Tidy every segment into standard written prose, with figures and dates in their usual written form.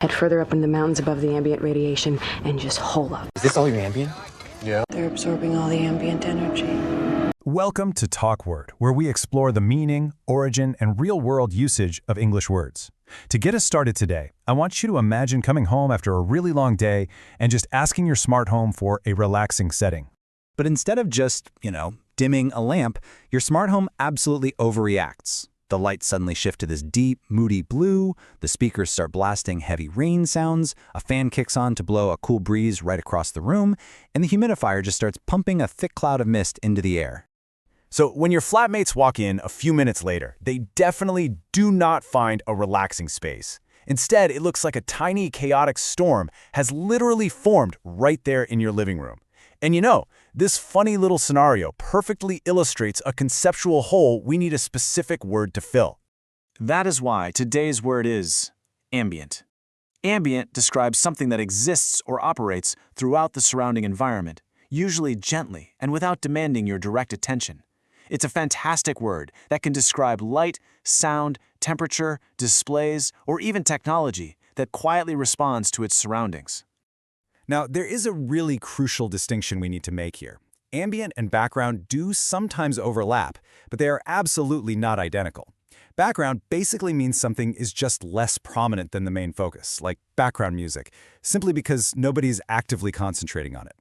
Head further up in the mountains above the ambient radiation and just hole up. Is this all your ambient? Yeah. They're absorbing all the ambient energy. Welcome to TalkWord, where we explore the meaning, origin, and real-world usage of English words. To get us started today, I want you to imagine coming home after a really long day and just asking your smart home for a relaxing setting. But instead of just, dimming a lamp, your smart home absolutely overreacts. The lights suddenly shift to this deep, moody blue, the speakers start blasting heavy rain sounds, a fan kicks on to blow a cool breeze right across the room, and the humidifier just starts pumping a thick cloud of mist into the air. So when your flatmates walk in a few minutes later, they definitely do not find a relaxing space. Instead, it looks like a tiny, chaotic storm has literally formed right there in your living room. And this funny little scenario perfectly illustrates a conceptual hole we need a specific word to fill. That is why today's word is ambient. Ambient describes something that exists or operates throughout the surrounding environment, usually gently and without demanding your direct attention. It's a fantastic word that can describe light, sound, temperature, displays, or even technology that quietly responds to its surroundings. Now, there is a really crucial distinction we need to make here. Ambient and background do sometimes overlap, but they are absolutely not identical. Background basically means something is just less prominent than the main focus, like background music, simply because nobody's actively concentrating on it.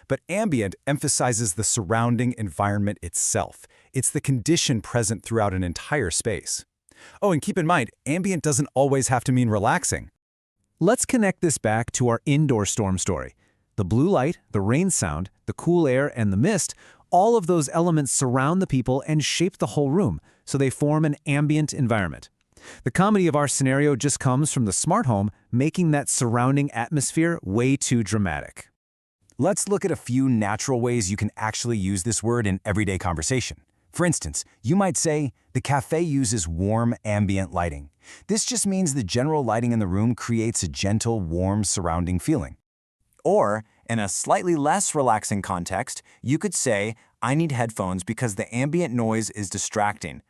But ambient emphasizes the surrounding environment itself. It's the condition present throughout an entire space. Oh, and keep in mind, ambient doesn't always have to mean relaxing. Let's connect this back to our indoor storm story. The blue light, the rain sound, the cool air, and the mist, all of those elements surround the people and shape the whole room, so they form an ambient environment. The comedy of our scenario just comes from the smart home making that surrounding atmosphere way too dramatic. Let's look at a few natural ways you can actually use this word in everyday conversation. For instance, you might say, the cafe uses warm ambient lighting. This just means the general lighting in the room creates a gentle, warm surrounding feeling. Or, in a slightly less relaxing context, you could say, I need headphones because the ambient noise is distracting.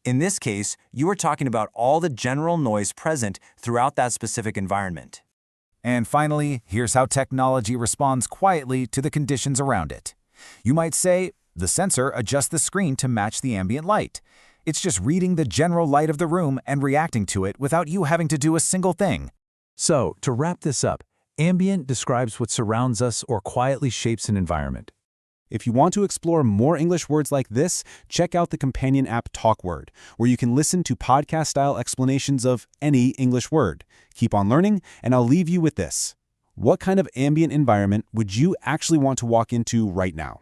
In this case, you are talking about all the general noise present throughout that specific environment. And finally, here's how technology responds quietly to the conditions around it. You might say, the sensor adjusts the screen to match the ambient light. It's just reading the general light of the room and reacting to it without you having to do a single thing. So, to wrap this up, ambient describes what surrounds us or quietly shapes an environment. If you want to explore more English words like this, check out the companion app TalkWord, where you can listen to podcast-style explanations of any English word. Keep on learning, and I'll leave you with this. What kind of ambient environment would you actually want to walk into right now?